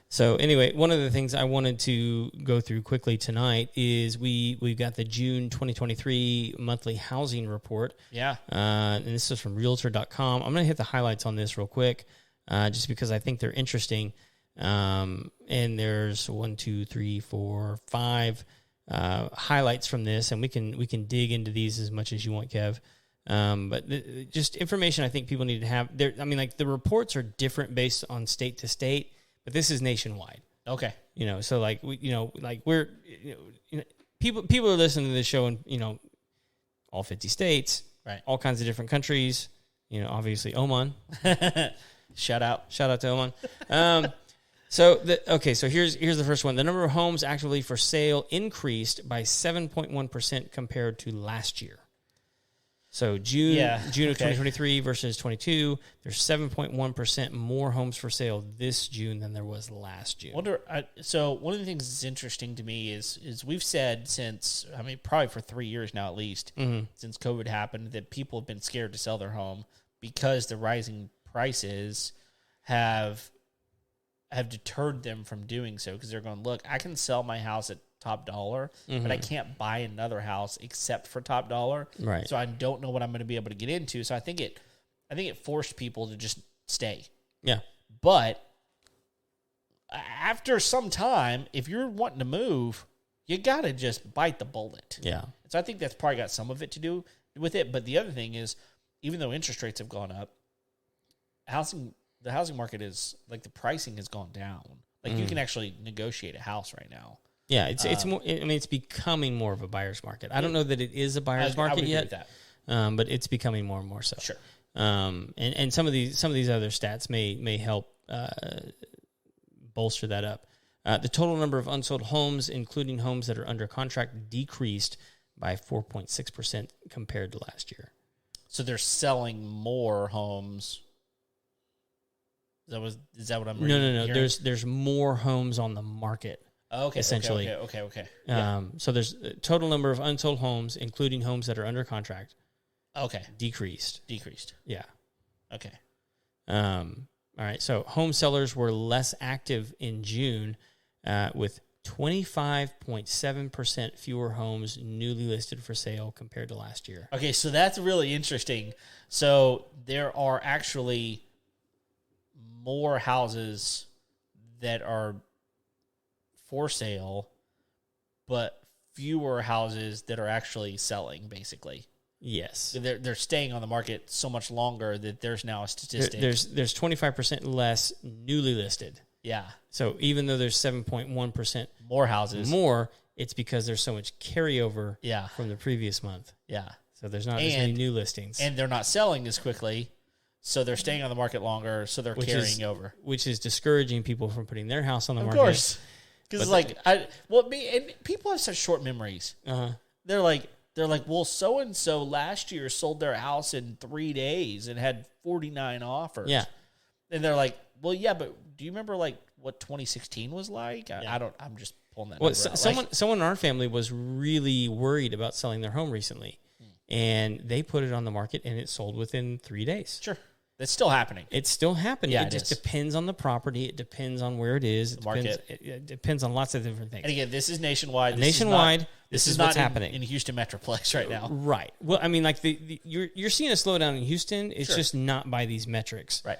So anyway, one of the things I wanted to go through quickly tonight is we've got the June 2023 monthly housing report. Yeah. And this is from Realtor.com. I'm going to hit the highlights on this real quick, just because I think they're interesting. And there's 1, 2, 3, 4, 5 highlights from this, and we can dig into these as much as you want, Kev. But just information I think people need to have. I mean, like the reports are different based on state to state. But this is nationwide. Okay. So like we're people are listening to this show in all 50 states, right? All kinds of different countries. Obviously Oman. Shout out to Oman. So here's the first one. The number of homes actively for sale increased by 7.1% compared to last year. So June of 2023 versus 22, there's 7.1% more homes for sale this June than there was last June. So one of the things that's interesting to me is we've said since, probably for 3 years now at least, since COVID happened, that people have been scared to sell their home because the rising prices have deterred them from doing so, because they're going, look, I can sell my house at top dollar, but I can't buy another house except for top dollar. Right. So I don't know what I'm going to be able to get into. So I think it forced people to just stay. Yeah. But after some time, if you're wanting to move, you got to just bite the bullet. Yeah. So I think that's probably got some of it to do with it. But the other thing is, even though interest rates have gone up, the housing market is, like, the pricing has gone down. Like, you can actually negotiate a house right now. Yeah, it's more. It's becoming more of a buyer's market. I don't know that it is a buyer's market yet, agree with that. But it's becoming more and more so. Sure. And some of these other stats may help bolster that up. The total number of unsold homes, including homes that are under contract, decreased by 4.6% compared to last year. So they're selling more homes. Is that what I'm reading? No. There's more homes on the market. Okay. Essentially. Okay. Yeah. So there's a total number of unsold homes, including homes that are under contract. Okay. Decreased. Yeah. Okay. All right. So home sellers were less active in June, with 25.7% fewer homes newly listed for sale compared to last year. Okay, so that's really interesting. So there are actually more houses that are for sale, but fewer houses that are actually selling, basically. Yes. They're staying on the market so much longer that there's now a statistic. There's 25% less newly listed. Yeah. So even though there's 7.1% more houses, it's because there's so much carryover yeah. from the previous month. Yeah. So there's not as many new listings. And they're not selling as quickly, so they're staying on the market longer, so they're carrying over. Which is discouraging people from putting their house on the market. Of course. Because and people have such short memories. Uh-huh. They're like, well, so-and-so last year sold their house in 3 days and had 49 offers. Yeah. And they're like, well, yeah, but do you remember like what 2016 was like? Yeah. I'm just pulling that. Well, out. someone in our family was really worried about selling their home recently, and they put it on the market and it sold within 3 days. Sure. It's still happening. It's still happening. Yeah, it just depends on the property. It depends on where it is. The market. It depends on lots of different things. And again, this is nationwide. This is what's happening in Houston Metroplex right now. Right. Well, I mean, like you're seeing a slowdown in Houston. It's just not by these metrics. Right.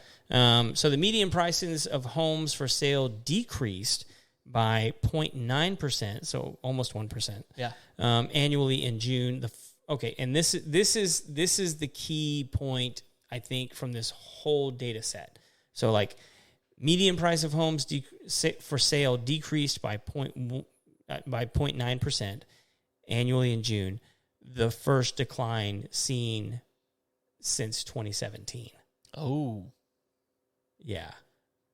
So the median prices of homes for sale decreased by 0.9%, so almost 1%. Yeah. Annually in June. And this is the key point, I think, from this whole data set. So, like, median price of homes for sale decreased by 0.9% annually in June, the first decline seen since 2017. Oh, yeah,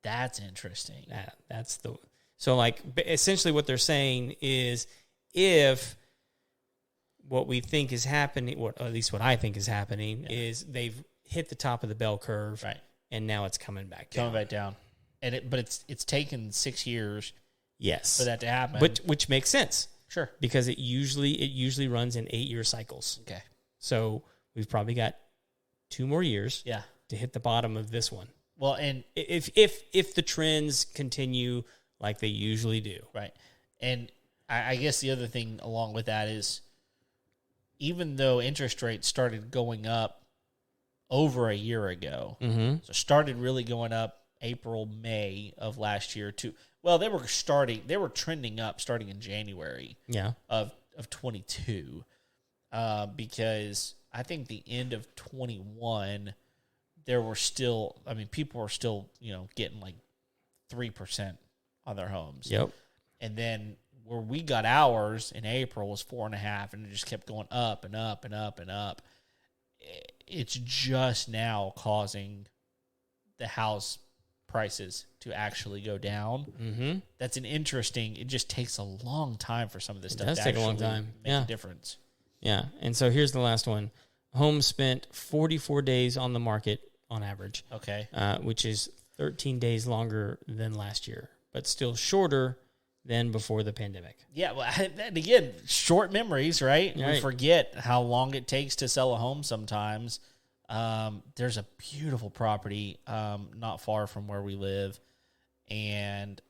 that's interesting. So, like, essentially, what they're saying is, if what we think is happening, or at least what I think is happening, is they've hit the top of the bell curve, right? And now it's coming back down. But it's taken 6 years, yes, for that to happen. Which makes sense, sure, because it usually runs in 8-year cycles. Okay, so we've probably got 2 more years Yeah. to hit the bottom of this one. Well, and If the trends continue like they usually do. right. And I guess the other thing along with that is, even though interest rates started going up over a year ago, so started really going up April, May of last year too. Well, they were trending up starting in January of 22, because I think the end of 21, there were still, people were still, getting like 3% on their homes. Yep. And then where we got ours in April was 4.5, and it just kept going up and up and up and up. It's just now causing the house prices to actually go down. Mm-hmm. That's it just takes a long time for some of this stuff to take a long time. Make a difference. Yeah. And so here's the last one. Home spent 44 days on the market on average. Okay. Which is 13 days longer than last year, but still shorter than before the pandemic. Yeah, well, and again, short memories, right? We forget how long it takes to sell a home sometimes. There's a beautiful property not far from where we live, and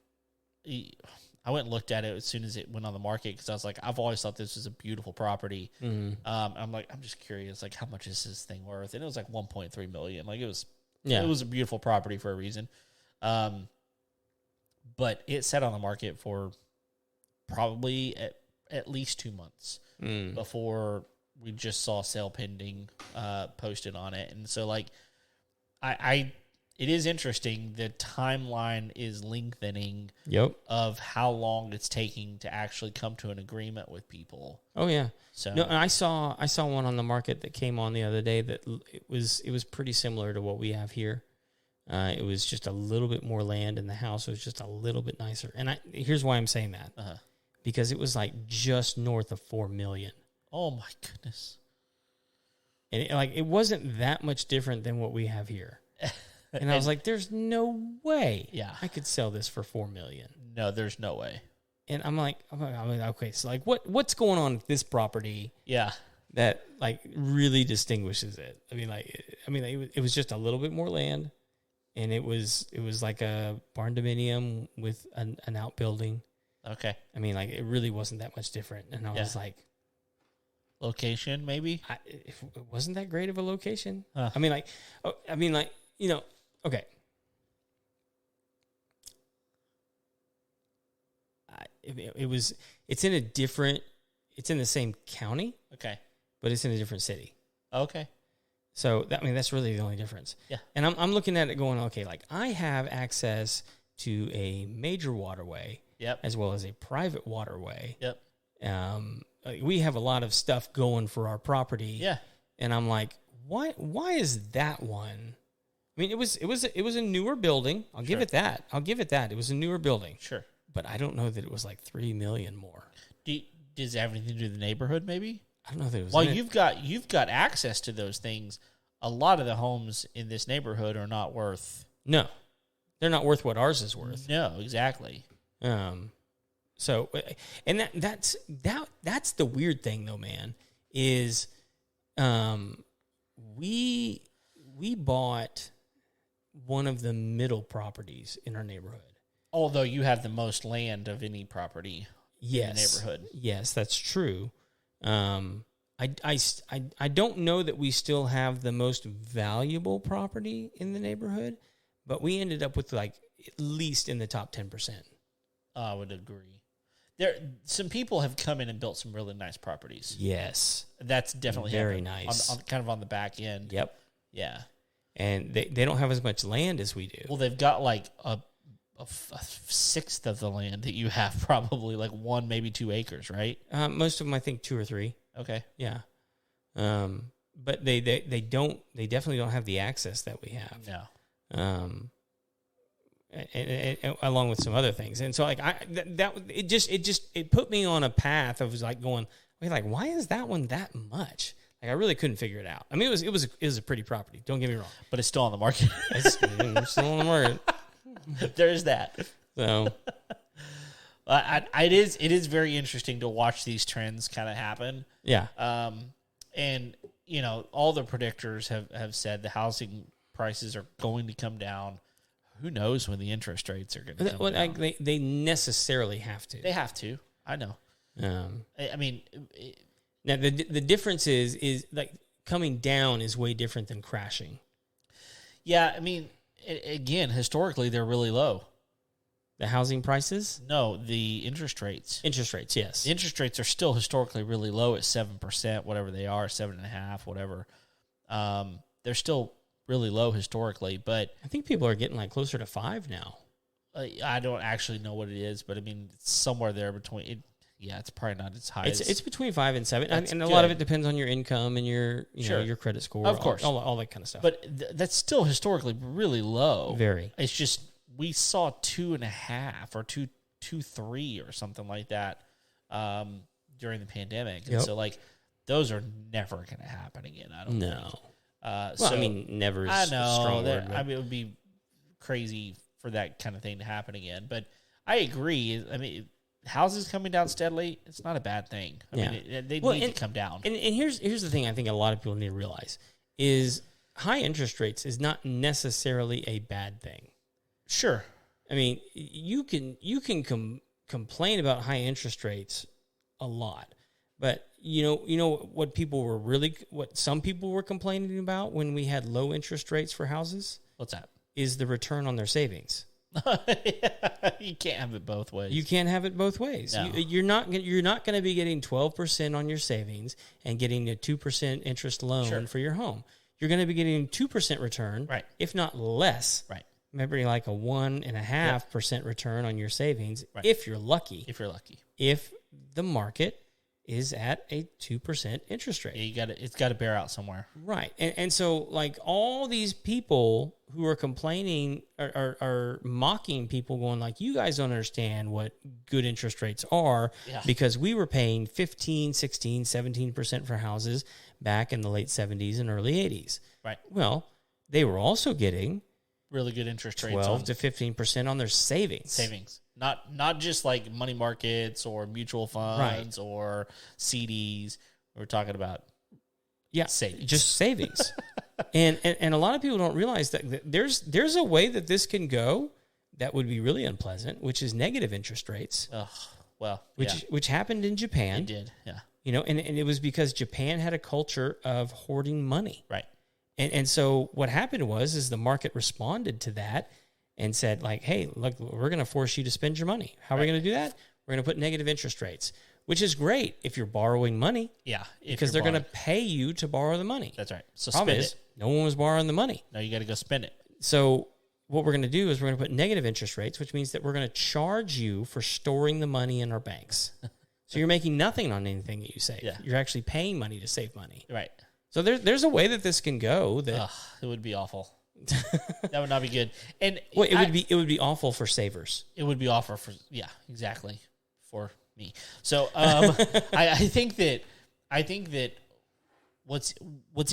I went and looked at it as soon as it went on the market, because I was like, I've always thought this was a beautiful property. Mm-hmm. I'm just curious, like, how much is this thing worth? And it was like $1.3 million. Like, it was a beautiful property for a reason. But it sat on the market for probably at least 2 months before we just saw sale pending posted on it. And so, like, it is interesting. The timeline is lengthening of how long it's taking to actually come to an agreement with people. Oh yeah. So no, and I saw one on the market that came on the other day that it was pretty similar to what we have here. It was just a little bit more land, and the house was just a little bit nicer. And here's why I'm saying that. Because it was like just north of $4 million. Oh my goodness. And it wasn't that much different than what we have here. And I was like, there's no way I could sell this for $4 million. No, there's no way. And I'm like, okay, so like what's going on with this property? Yeah. That like really distinguishes it. It was just a little bit more land. And it was like a barn dominium with an outbuilding. Okay. It really wasn't that much different. And I was like, location maybe? It wasn't that great of a location. Okay. It's in the same county. Okay. But it's in a different city. Okay. So that's really the only difference. Yeah. And I'm looking at it going, okay, like I have access to a major waterway, as well as a private waterway. Yep. We have a lot of stuff going for our property. Yeah. And I'm like, why is that one? It was a newer building. I'll give it that. It was a newer building. Sure. But I don't know that it was like $3 million more. Does it have anything to do with the neighborhood maybe? I don't know that it was. Well, you've got access to those things. A lot of the homes in this neighborhood are not worth. No, they're not worth what ours is worth. No, exactly. So, and that's the weird thing though, man, is, we bought one of the middle properties in our neighborhood. Although you have the most land of any property in the neighborhood. Yes, that's true. I don't know that we still have the most valuable property in the neighborhood, but we ended up with like at least in the top 10%. I would agree. Some people have come in and built some really nice properties. Yes, that's definitely very nice. On kind of on the back end. Yep. Yeah, and they don't have as much land as we do. Well, they've got like a sixth of the land that you have, probably like 1, maybe 2 acres, right? Most of them, I think 2 or 3. Okay. Yeah. But they definitely don't have the access that we have. No. And along with some other things. And so like it put me on a path of like going, wait, like, why is that one that much? Like, I really couldn't figure it out. It was a pretty property. Don't get me wrong, but it's still on the market. It's still on the market. There's that. So, it is very interesting to watch these trends kind of happen. Yeah. And all the predictors have said the housing prices are going to come down. Who knows when the interest rates are going to come down? They necessarily have to. They have to. I know. I mean, now the difference is like coming down is way different than crashing. Yeah, I mean, again, historically they're really low. The housing prices? No, the interest rates. Interest rates, yes. The interest rates are still historically really low at 7%, whatever they are, 7.5%, whatever. They're still really low historically, but I think people are getting like closer to 5 now. I don't actually know what it is, but I mean, it's somewhere there between. It's probably not as high. It's between 5 and 7, and good. a lot of it depends on your income and your your credit score, of course, all that kind of stuff. But that's still historically really low. Very. It's just we saw 2.5 or 2.3 or something like that during the pandemic, and so like those are never going to happen again. I don't know. So, I mean, never is I a know strong that. word. I mean, it would be crazy for that kind of thing to happen again. But I agree. I mean, houses coming down steadily, it's not a bad thing. I mean, they need to come down. And here's the thing I think a lot of people need to realize is high interest rates is not necessarily a bad thing. Sure. I mean, you can complain about high interest rates a lot. But you know what some people were complaining about when we had low interest rates for houses? What's that? Is the return on their savings. You can't have it both ways. You can't have it both ways. No. You're not going to be getting 12% on your savings and getting a 2% interest loan for your home. You're going to be getting 2% return, right? If not less, right? Maybe like a 1.5% return on your savings, if you're lucky. If the market is at a 2% interest rate. Yeah, it's got to bear out somewhere. Right. And so like all these people who are complaining are mocking people going like, you guys don't understand what good interest rates are because we were paying 15, 16, 17% for houses back in the late 70s and early 80s. Right. Well, they were also getting really good interest rates 12 to 15% on their savings. Not just like money markets or mutual funds or CDs. We're talking about savings. Just savings. and a lot of people don't realize that there's a way that this can go that would be really unpleasant, which is negative interest rates. Which happened in Japan. It did, yeah. And it was because Japan had a culture of hoarding money. Right. And so what happened was the market responded to that and said, like, hey, look, we're going to force you to spend your money. How are we going to do that? We're going to put negative interest rates, which is great if you're borrowing money. Yeah. Because they're going to pay you to borrow the money. That's right. So Problem is, no one was borrowing the money. No, you got to go spend it. So what we're going to do is we're going to put negative interest rates, which means that we're going to charge you for storing the money in our banks. So you're making nothing on anything that you save. Yeah. You're actually paying money to save money. Right. So there's a way that this can go. That it would be awful. That would not be good. And it would be awful for savers. It would be awful exactly for me. So I think that what's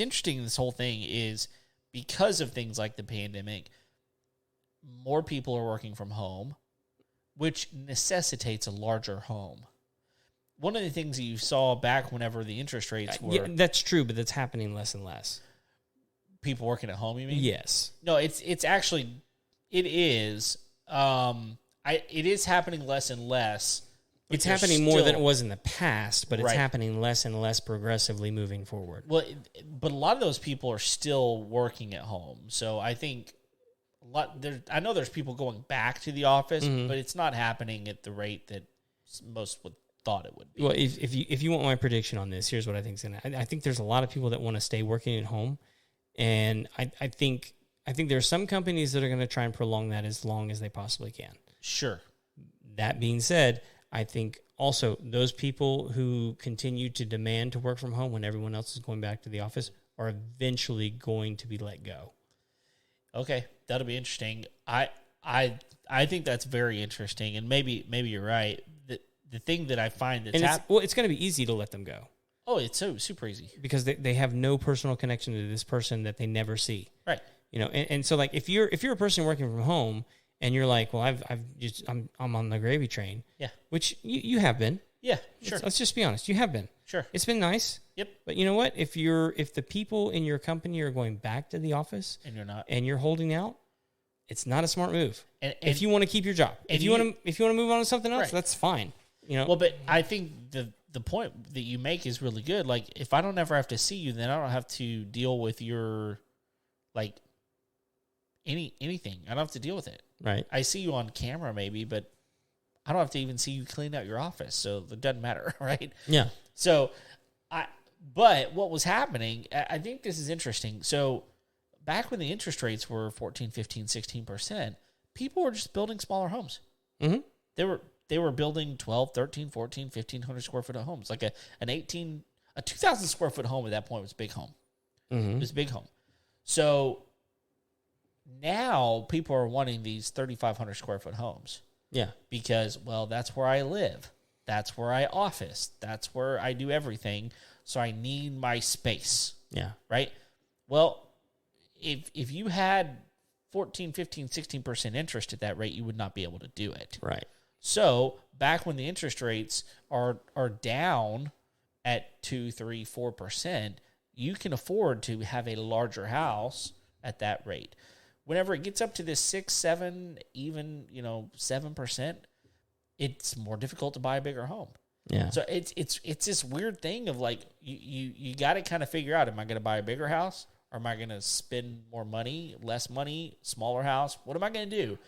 interesting in this whole thing is because of things like the pandemic, more people are working from home, which necessitates a larger home. One of the things that you saw back whenever the interest rates were... Yeah, that's true, but that's happening less and less. People working at home, you mean? Yes. No, it's actually... It is. It is happening less and less. It's happening more than it was in the past, but it's happening less and less progressively moving forward. Well, but a lot of those people are still working at home. So I think... I know there's people going back to the office, but it's not happening at the rate that most would thought it would be. Well, if you want my prediction on this, here's what I think is going to. I think there's a lot of people that want to stay working at home, and I think there's some companies that are going to try and prolong that as long as they possibly can. Sure. That being said, I think also those people who continue to demand to work from home when everyone else is going back to the office are eventually going to be let go. Okay, that'll be interesting. I think that's very interesting, and maybe you're right. The thing that I find that's it's going to be easy to let them go. Oh, it's so super easy because they have no personal connection to this person that they never see. Right. And so like if you're a person working from home and you're like, well, I'm on the gravy train. Yeah. Which you have been. Yeah. Sure. Let's just be honest. You have been. Sure. It's been nice. Yep. But you know what? If the people in your company are going back to the office And you're not. and you're holding out, it's not a smart move. And if you want to keep your job, if you want to move on to something else, Right. that's fine. You know. Well, but I think the point that you make is really good. Like, if I don't ever have to see you, then I don't have to deal with your, like, anything. I don't have to deal with it. Right. I see you on camera maybe, but I don't have to even see you clean out your office, so it doesn't matter, right? Yeah. So, but what was happening, I think this is interesting. So, back when the interest rates were 14, 15, 16%, people were just building smaller homes. Mm-hmm. They were building 12, 13, 14, 1,500 square foot homes. Like a 2,000 square foot home at that point was a big home. Mm-hmm. It was a big home. So now people are wanting these 3,500 square foot homes. Yeah. Because, well, that's where I live. That's where I office. That's where I do everything. So I need my space. Yeah. Right? Well, if you had 14, 15, 16% interest at that rate, you would not be able to do it. Right. So back when the interest rates are down at 2, 3, 4%, you can afford to have a larger house at that rate. Whenever it gets up to this 6, 7, even 7%, it's more difficult to buy a bigger home. Yeah. So it's this weird thing of like you got to kind of figure out: am I going to buy a bigger house, or am I going to spend more money, less money, smaller house? What am I going to do?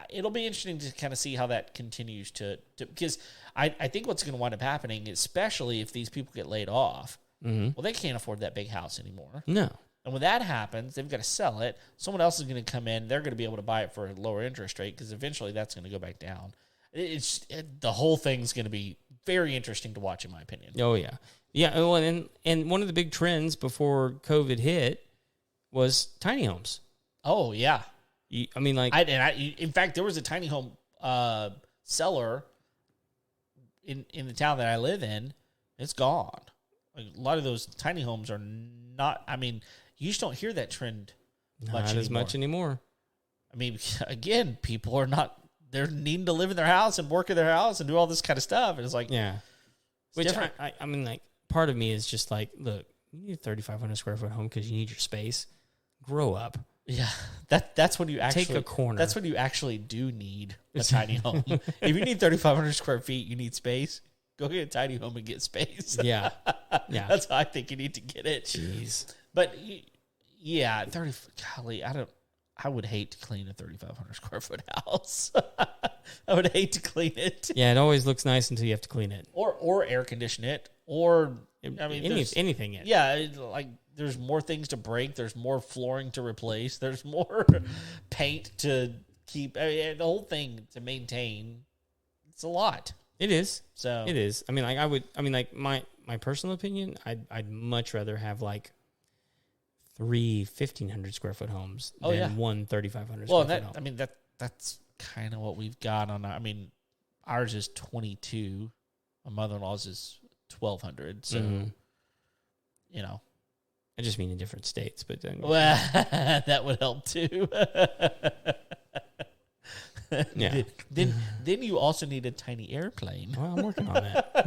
It'll be interesting to kind of see how that continues to because I think what's going to wind up happening, especially if these people get laid off, well, they can't afford that big house anymore. No. And when that happens, they've got to sell it. Someone else is going to come in. They're going to be able to buy it for a lower interest rate because eventually that's going to go back down. The whole thing's going to be very interesting to watch, in my opinion. Oh, yeah. Yeah, well, and one of the big trends before COVID hit was tiny homes. Oh, yeah. In fact, there was a tiny home seller in the town that I live in. It's gone. Like, a lot of those tiny homes are not. I mean, you just don't hear that trend much anymore. I mean, again, people are not. They're needing to live in their house and work in their house and do all this kind of stuff. And it's like, yeah. Which different. I mean, like, part of me is just like, look, you need a 3,500 square foot home because you need your space. Grow up. Yeah, that's when you actually take a corner. That's when you actually do need a tiny home. If you need 3,500 square feet, you need space. Go get a tiny home and get space. Yeah, yeah. That's how I think you need to get it. Jeez, but yeah, I would hate to clean a 3,500 square foot house. I would hate to clean it. Yeah, it always looks nice until you have to clean it, or air condition it, or anything. Yeah, like. There's more things to break. There's more flooring to replace. There's more paint to keep. I mean, the whole thing to maintain. It's a lot. It is. So it is. I mean, like my personal opinion, I'd much rather have like 3 1,500 square foot homes than one 3,500 square foot home. I mean, that's kind of what we've got on. I mean, ours is 22. My mother-in-law's is 1,200. So, I just mean in different states, but then, well, that would help too. Yeah. Then you also need a tiny airplane. Well, I'm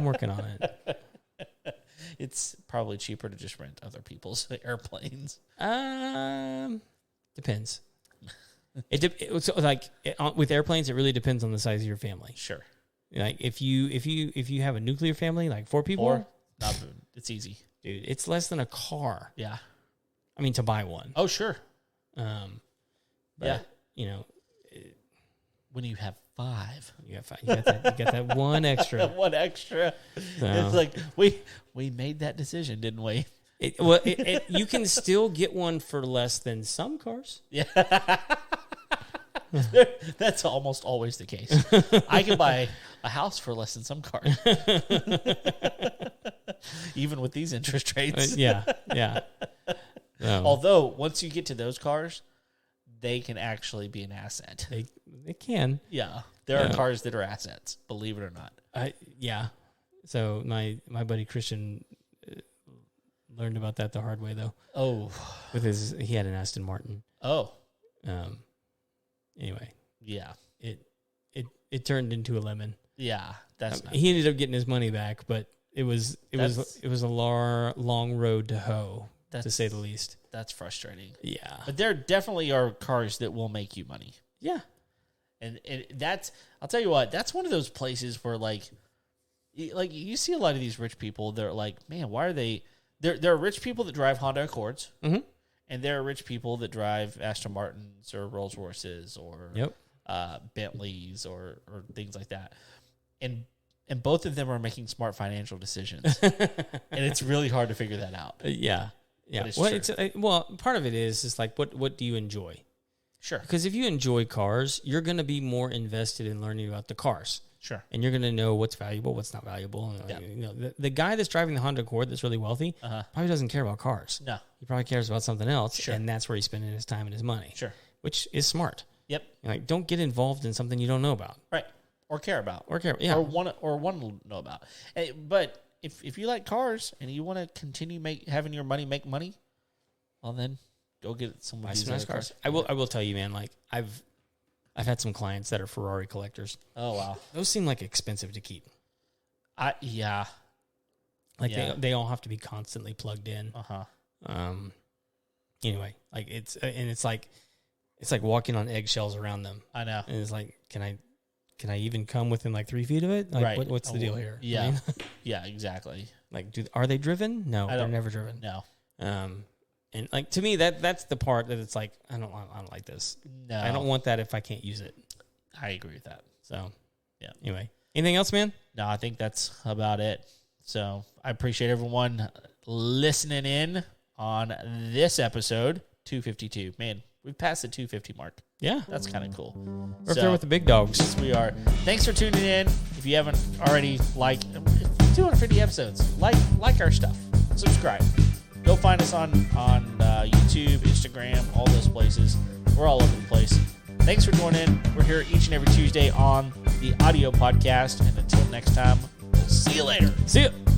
working on it. It's probably cheaper to just rent other people's airplanes. Depends. With airplanes, it really depends on the size of your family. Sure. Like if you have a nuclear family, like 4 people, it's easy. Dude, it's less than a car. Yeah. I mean, to buy one. Oh, sure. But, when you have 5. You got that one extra. One extra. So. It's like, we made that decision, didn't we? You can still get one for less than some cars. Yeah. That's almost always the case. I can buy a house for less than some cars. Even with these interest rates. Yeah. Although, once you get to those cars, they can actually be an asset. They can. Yeah. There are cars that are assets, believe it or not. Yeah. So my buddy Christian learned about that the hard way, though. Oh. He had an Aston Martin. Oh. Anyway. Yeah. It turned into a lemon. Yeah. That's nice. He ended up getting his money back, but it was a long road to hoe, to say the least. That's frustrating. Yeah. But there definitely are cars that will make you money. Yeah. And that's, I'll tell you what, that's one of those places where like you see a lot of these rich people, they're like, man, why are they, there are rich people that drive Honda Accords, mm-hmm. and there are rich people that drive Aston Martins or Rolls Royces or Bentleys or things like that. And both of them are making smart financial decisions. And it's really hard to figure that out. Yeah. It's Well, part of it is like, what do you enjoy? Sure. Because if you enjoy cars, you're going to be more invested in learning about the cars. Sure. And you're going to know what's valuable, what's not valuable. Yeah. You know, the guy that's driving the Honda Accord that's really wealthy probably doesn't care about cars. No. He probably cares about something else. Sure. And that's where he's spending his time and his money. Sure. Which is smart. Yep. Like, don't get involved in something you don't know about. Right. Or care about. Yeah. Or want to know about. But if you like cars and you want to continue having your money make money, well then go get some of these nice cars. I will tell you, man, like I've had some clients that are Ferrari collectors. Oh wow. Those seem like expensive to keep. Yeah. Like they all have to be constantly plugged in. Anyway, like it's like walking on eggshells around them. I know. And it's like, can I even come within like 3 feet of it? Like, right. What's the deal here? Yeah. I mean, yeah, exactly. Like, are they driven? No, they're never driven. No. And like to me, that's the part that it's like, I don't like this. No. I don't want that if I can't use it. I agree with that. So, yeah. Anyway, anything else, man? No, I think that's about it. So I appreciate everyone listening in on this episode 252. Man, we passed the 250 mark. Yeah. That's kind of cool. We're up there with the big dogs. Yes, we are. Thanks for tuning in. If you haven't already, 250 episodes. Like our stuff. Subscribe. Go find us on YouTube, Instagram, all those places. We're all over the place. Thanks for joining in. We're here each and every Tuesday on the audio podcast. And until next time, we'll see you later. See ya.